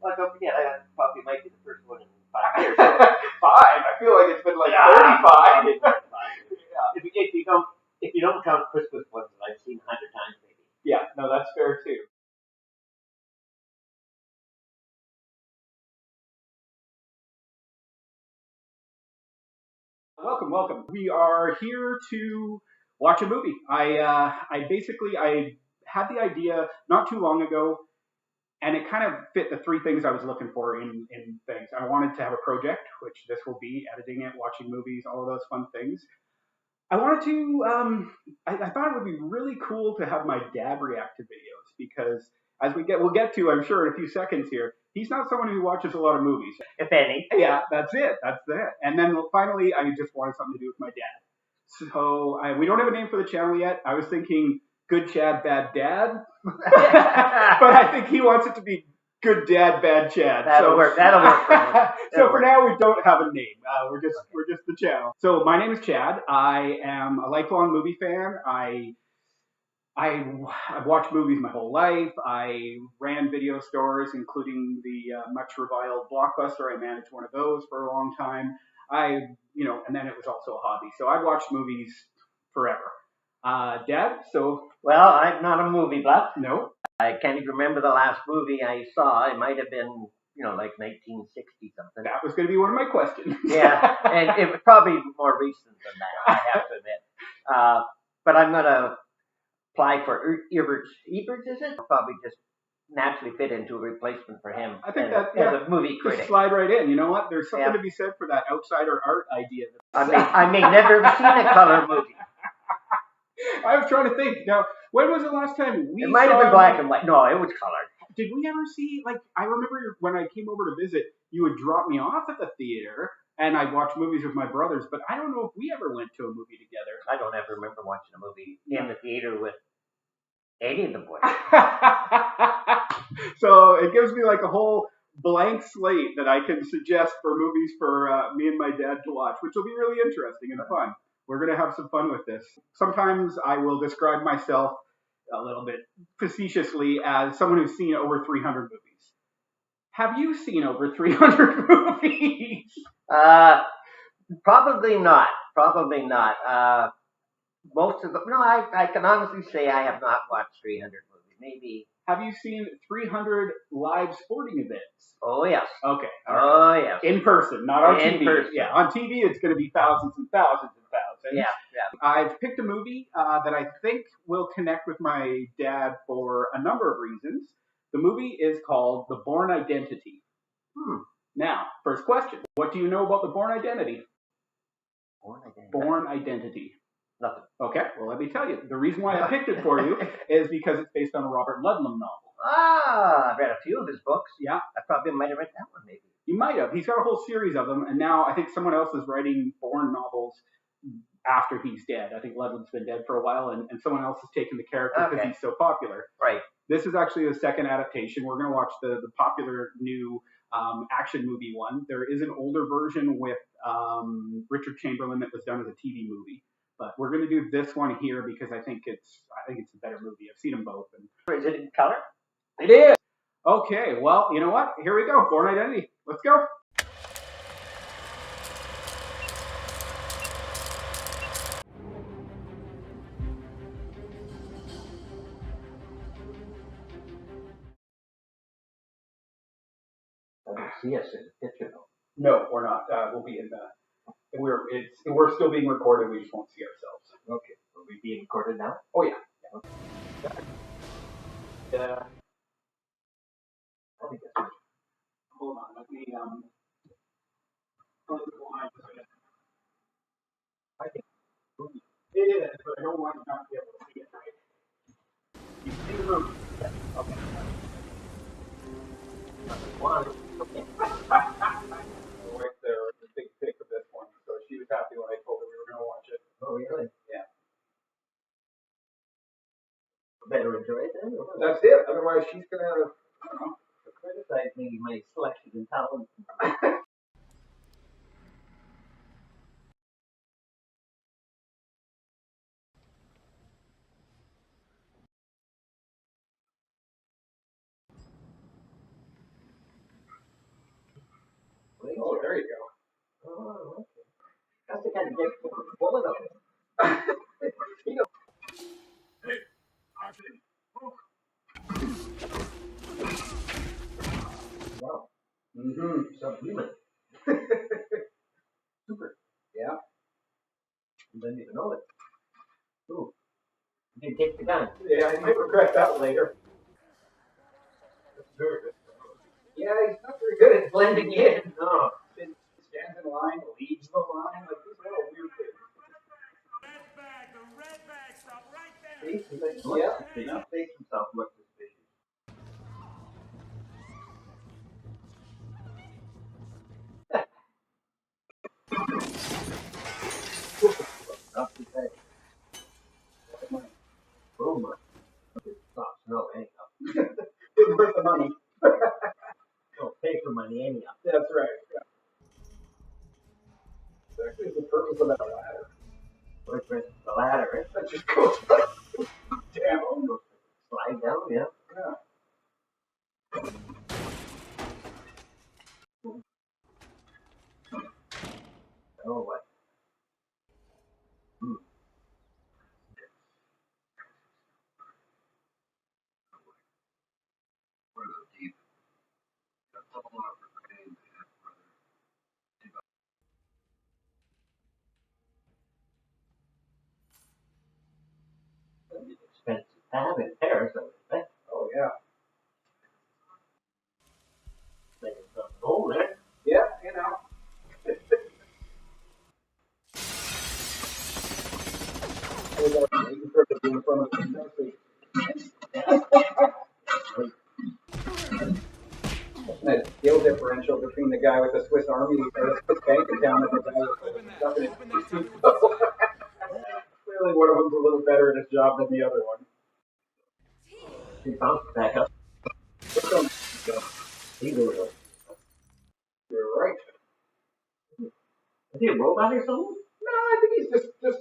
Well, don't forget, I probably might be the first one in 5 years. 5? I feel like it's been like 35. If you don't count Christmas ones that I've seen 100 times, maybe. Yeah, no, that's fair too. Welcome. We are here to watch a movie. I had the idea not too long ago, and it kind of fit the three things I was looking for in things. I wanted to have a project, which this will be, editing it, watching movies, all of those fun things. I wanted to, I thought it would be really cool to have my dad react to videos because as we'll get to, I'm sure in a few seconds here, he's not someone who watches a lot of movies. If any. Yeah, that's it. And then finally, I just wanted something to do with my dad. So we don't have a name for the channel yet. I was thinking Good Chad, Bad Dad. But I think he wants it to be Good Dad, Bad Chad. That'll work. So for now, we don't have a name. We're just the channel. So my name is Chad. I am a lifelong movie fan. I've watched movies my whole life. I ran video stores, including the much reviled Blockbuster. I managed one of those for a long time. And then it was also a hobby. So I've watched movies forever. Dad, so... Well, I'm not a movie buff. No. I can't even remember the last movie I saw. It might have been, like 1960 something. That was going to be one of my questions. Yeah, and it was probably more recent than that, I have to admit. But I'm going to apply for Ebert's, is it? I'll probably just naturally fit into a replacement for him. I think as a movie critic. Just slide right in. You know what? There's something to be said for that outsider art idea. I may never have seen a color movie. I was trying to think. Now, when was the last time we saw... It might have been black and white. No, it was colored. Did we ever see, I remember when I came over to visit, you would drop me off at the theater, and I'd watch movies with my brothers, but I don't know if we ever went to a movie together. I don't ever remember watching a movie in the theater with any of the boys. So it gives me like a whole blank slate that I can suggest for movies for me and my dad to watch, which will be really interesting and fun. We're going to have some fun with this. Sometimes I will describe myself a little bit facetiously as someone who's seen over 300 movies. Have you seen over 300 movies? Probably not. Most of them. No, I can honestly say I have not watched 300 movies. Maybe. Have you seen 300 live sporting events? Oh, yes. Okay. Oh, yes. In person, not on TV. In person. Yeah, on TV it's going to be thousands and thousands and thousands. Yeah. I've picked a movie that I think will connect with my dad for a number of reasons. The movie is called The Bourne Identity. Now, first question. What do you know about The Bourne Identity? Bourne Identity. Nothing. Okay, well, let me tell you. The reason why I picked it for you is because it's based on a Robert Ludlum novel. I've read a few of his books. Yeah. I probably might have read that one, maybe. You might have. He's got a whole series of them, and now I think someone else is writing Bourne novels after he's dead. I think Ludlum's been dead for a while, and someone else has taken the character because he's so popular. Right. This is actually the second adaptation. We're going to watch the popular new action movie one. There is an older version with Richard Chamberlain that was done as a TV movie. But we're going to do this one here because I think it's a better movie. I've seen them both. Is it in color? It is. Okay, well, you know what? Here we go. Bourne Identity. Let's go. I don't see us in the picture, though. No, we're not. We'll be in the... We're still being recorded. We just won't see ourselves. Okay. Will we be recorded now? Oh, yeah. I think that's good. Hold on. Let me close the blinds. I think it is, but I don't want you not to be able to see it, right? You see the movie? Yeah. Okay. One. Okay. Right there, the big pic of this one. So she was happy when I told her we were going to watch it. Oh, really? Yeah. Better enjoy it then? That's it. Otherwise, she's going to, I don't know, criticize me my selection and talent. get full of them. You know, wow. Subhuman. Super. Yeah. You didn't even know it. Ooh. You can take the gun. Yeah, I might regret that later. That's very good. Yeah, he's not very Good at blending in. No. He stands in line, leads the line. Like, these are all weird things. The red bag, stop right there. See? He like Yeah. He makes himself look suspicious. Up his head. Boom. It stops. No, anyhow. Didn't worth the money. Don't pay for money anyhow. That's right. Yeah. It's actually the purpose of that ladder. Where's the ladder? That just goes down. Slide down, yeah. Yeah. Oh, what? Hmm. That'd be an expensive tab in Paris, I would think. Oh, yeah. Making something home there. Yeah, you know. We're waiting for it to be in front of the window, that skill differential between the guy with the Swiss Army or the Swiss bank account and the guy with stuff in his Clearly, one of them's a little better at his job than the other one. He bounced back up. He really was. You're right. Is he a robot or something? No, I think he's just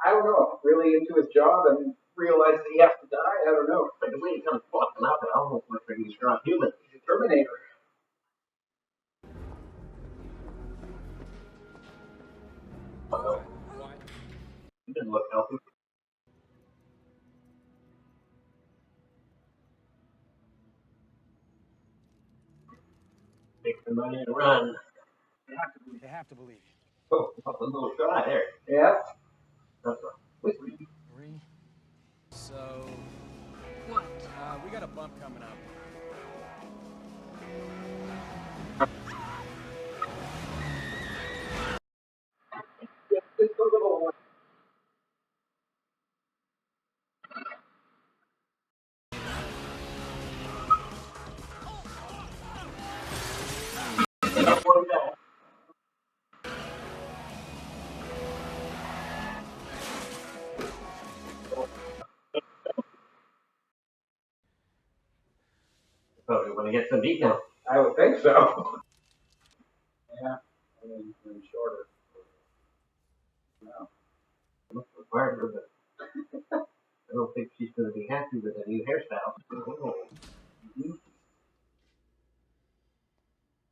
I don't know, really into his job and realizes he has to die. I don't know. But the way he comes walking up, it almost looks like he's a strong human. He's a Terminator. He doesn't look healthy. Take the money and run. They have to believe you. Oh, a little try there. Yeah. That's right. Marie? So... What? We got a bump coming up. Just a little one. Oh, we want to get some meat now. I would think so. Yeah. I mean, shorter. No. Looks required her, but I don't think she's going to be happy with the new hairstyle. Oh. Mm-hmm.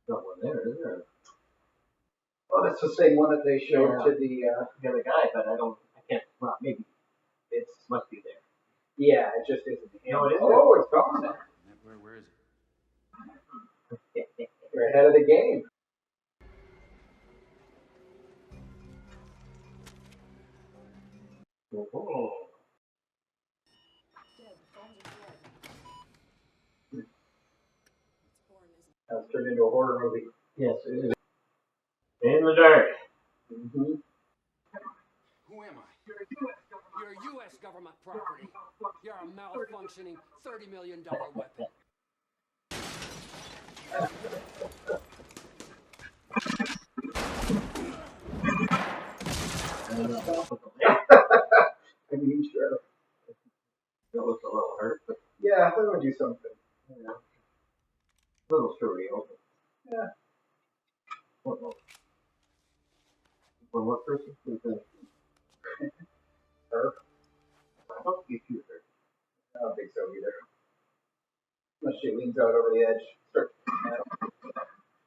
Got one there, isn't there? Oh, that's the same one that they showed to the other guy, but I can't, well, maybe it must be there. Yeah, it just isn't. No, it isn't. Oh, it's gone now. Where is it? You're ahead of the game. Oh. That's turned into a horror movie. Yes, it is. In the dark. Mm-hmm. Who am I? You're U.S. government property. You're a malfunctioning $30 million weapon. I mean, sure. That looks a little hurt, but Yeah, they're gonna do something. yeah. A little surreal. Yeah. What else? For what person? Her? I hope you shoot her. I don't think so either. Unless she leans out over the edge.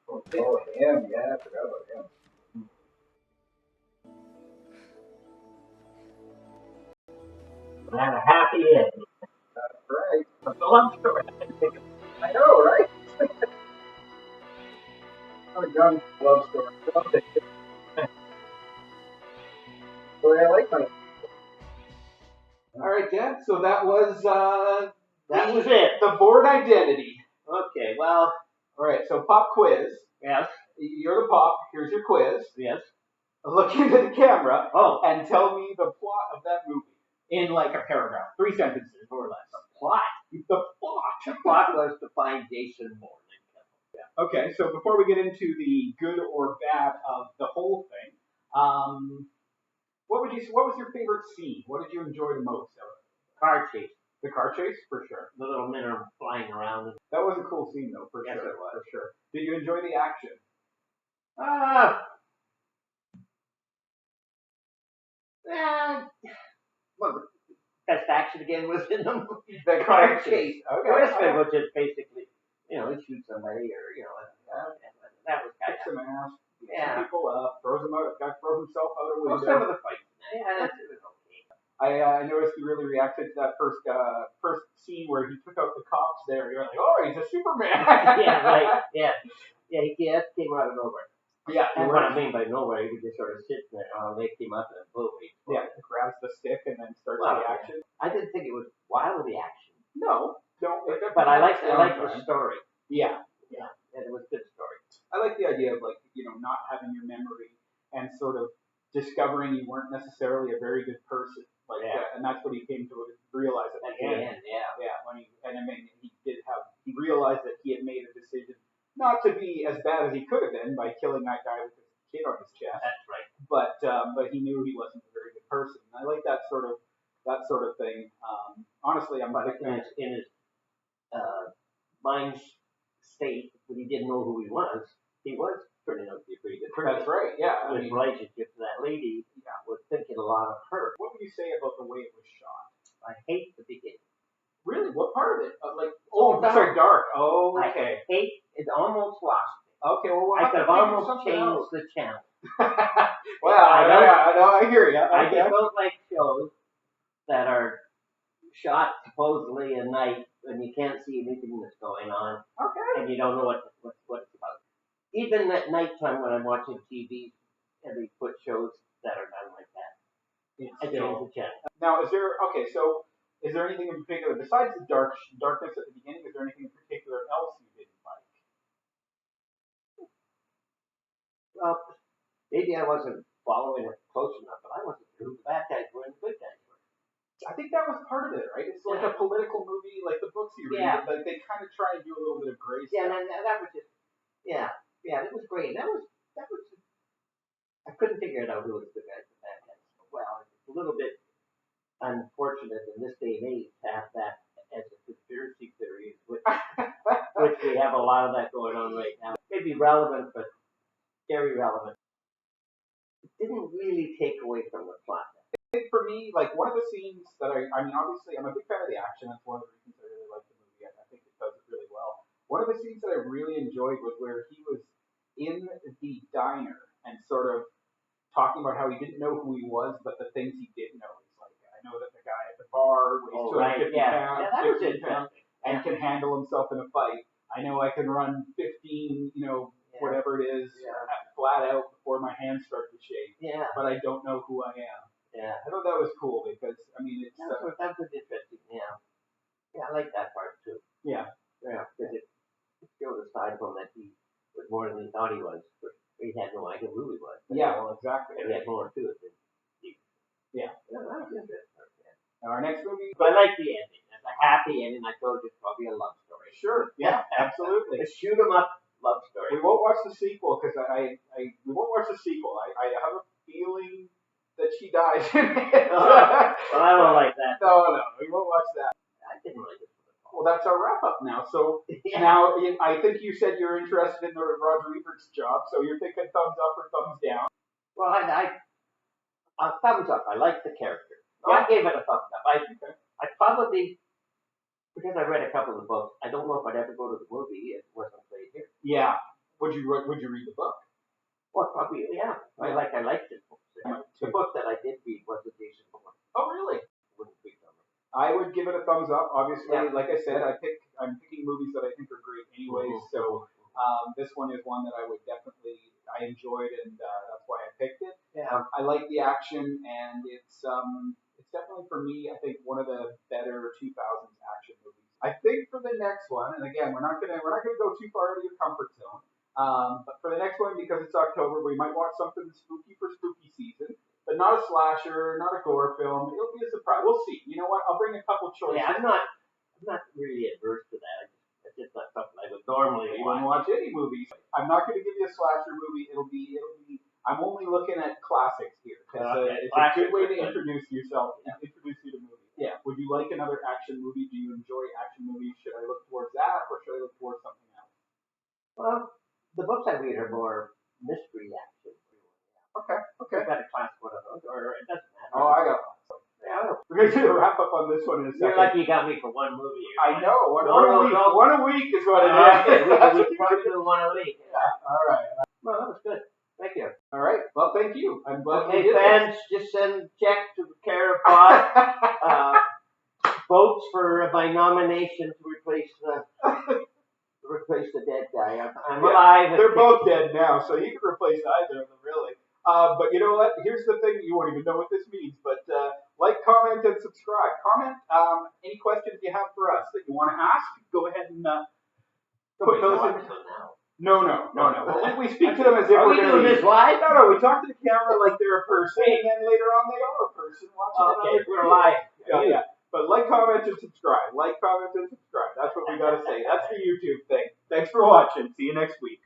Oh, him. Yeah, I forgot about him. And a happy ending. That's right. It's a love story. I know, right? Oh, young love story. Okay. So I like my. All right, Dad. So that was it. the Bourne identity. Okay, well, All right. So pop quiz. yes, You're the pop. Here's your quiz. yes. Look into the camera Oh, and tell me the plot of that movie in like a paragraph, 3 sentences more or less. plot. The plot. The plot was to find Jason Bourne. Okay, so before we get into the good or bad of the whole thing, what was your favorite scene? What did you enjoy the most of it? Car chase. The car chase, for sure. The little men are flying around. That was a cool scene, though, for Yes, sure. it was. For sure. Did you enjoy the action? Well, the best action again was in the movie. The Car chase. Okay. Westman was just basically, he shoots somebody or, that was kind Kicks of. some ass, beats Yeah. some people up, throws them out, guy throws himself out a Well, window. some of the fights. Yeah, it was okay. I noticed you really reacted to that first scene where he took out the cops there. You're like, oh, he's a Superman. Yeah, right. Yeah. Yeah, he came out of nowhere. Yeah, And what I mean by nowhere, he was just sort of sitting there. They came up and boom. Yeah, grabs the stick and then starts Well, the action. I didn't think it was wildly action. No, don't. But I like the story. Yeah, And it was a good story. I like the idea of not having your memory and sort of discovering you weren't necessarily a very good person. And that's what he came to realize at the end. Yeah, he realized that he had made a decision not to be as bad as he could have been by killing that guy with his kid on his chest. That's right. But he knew he wasn't a very good person. And I like that sort of thing. Honestly, I'm But in his mind state, when he didn't know who he was turning out to be a pretty good person. That's right. Yeah. His relationship to that lady was thinking a lot of her. What would you say about the way it was shot? I hate the beginning. Really? What part of it? Dark. Oh, okay. I hate it. Almost lost me. Okay, well, I could have almost changed the channel. Well, I hear you. I just don't like shows that are shot supposedly at night when you can't see anything that's going on. Okay. And you don't know what it's about. Even at nighttime when I'm watching TV, and they put shows that are done like that. I change the channel. Now, is there anything in particular besides the darkness at the beginning? Is there anything in particular else you didn't like? Well, maybe I wasn't following it close enough, but I wasn't sure who the bad guys were and the good guys were. I think that was part of it, right? It's like a political movie, like the books you read. Yeah. Like they kind of try and do a little bit of grace. Yeah, and that was just, it was great. That was, I couldn't figure it out who was the guys and bad guys. Well, it's a little bit unfortunate in this day and age to have that as a conspiracy theory, which we have a lot of that going on right now. Maybe relevant, but very relevant. It didn't really take away from the plot. I think for me, like one of the scenes that I mean, obviously, I'm a big fan of the action. That's one of the reasons I really like the movie. I think it does it really well. One of the scenes that I really enjoyed was where he was in the diner and sort of talking about how he didn't know who he was, but the things he did know. He's like, I know that the guy at the bar weighs 250 pounds, that was interesting. And can handle himself in a fight. I know I can run 15, whatever it is, flat out before my hands start to shake. Yeah. But I don't know who I am. Yeah. I thought that was cool because, I mean, it's... That was interesting, yeah. Yeah, I like that part, too. Yeah. Yeah, because it showed a side of him that he was more than he thought he was. But he had no idea who he was. Yeah, well, exactly. And he had more to it than he. Yeah. That was interesting. Now, our next movie... But I like the ending. It's a happy ending. I told you it's probably a love story. Sure. Yeah, absolutely. A shoot 'em up love story. We won't watch the sequel because we won't watch the sequel. I have a feeling that she dies in it. Well, I don't like that. No, we won't watch that. I didn't like it. Well, that's our wrap up now. So now I think you said you're interested in the Roger Ebert's job, so you're thinking thumbs up or thumbs down. Well, I thumbs up. I like the character. Yeah. I gave it a thumbs up. I probably, because I read a couple of the books, I don't know if I'd ever go to the movie if it wasn't played here. Yeah. Would you read the book? Well, probably, yeah. I liked it. The book that I did read was the Jason Bourne. Oh, really? Wouldn't read them. I would give it a thumbs up. Obviously, Yeah. like I said, I'm picking movies that I think are great anyways. So this one is one that I enjoyed, and that's why I picked it. Yeah. I like the action, and it's definitely for me. I think one of the better 2000s action movies. I think for the next one, and again, we're not gonna go too far out of your comfort zone. But for the next one, because it's October, we might watch something spooky for spooky season. But not a slasher, not a gore film. It'll be a surprise. We'll see. You know what? I'll bring a couple choices. Yeah, I'm not really adverse to that. It's just not something I would normally You wouldn't watch any movies. I'm not going to give you a slasher movie. It'll be. I'm only looking at classics here. It's a good way to introduce yourself, introduce you to movies. Yeah. Would you like another action movie? Do you enjoy action movies? Should I look towards that, or should I look towards something else? Well, the books I read are more mystery action. Okay. I've got a class one of those, or it doesn't matter. Oh, I got one. Yeah, We're going to do a wrap up on this one in a second. you're lucky you got me for one movie. I know. One a week is what it Okay, is. we probably do one a week. Yeah. All right. Well, that was good. Thank you. All right. Well, thank you. I'm glad Okay, we did fans, just send check to the care of Pod. Votes for my nomination to replace the dead guy. I'm alive. They're both dead now, so you can replace either of them, really. But you know what? Here's the thing. You won't even know what this means, but like, comment, and subscribe. Comment any questions you have for us that you want to ask. Go ahead and put those in. No. We speak to them as if Are we're we doing this live? No, we talk to the camera like they're a person, and then later on they are a person watching Okay, another we're video. live. Yeah. But like, comment, and subscribe. Like, comment, and subscribe. That's what we got to say. That's the YouTube thing. Thanks for watching. See you next week.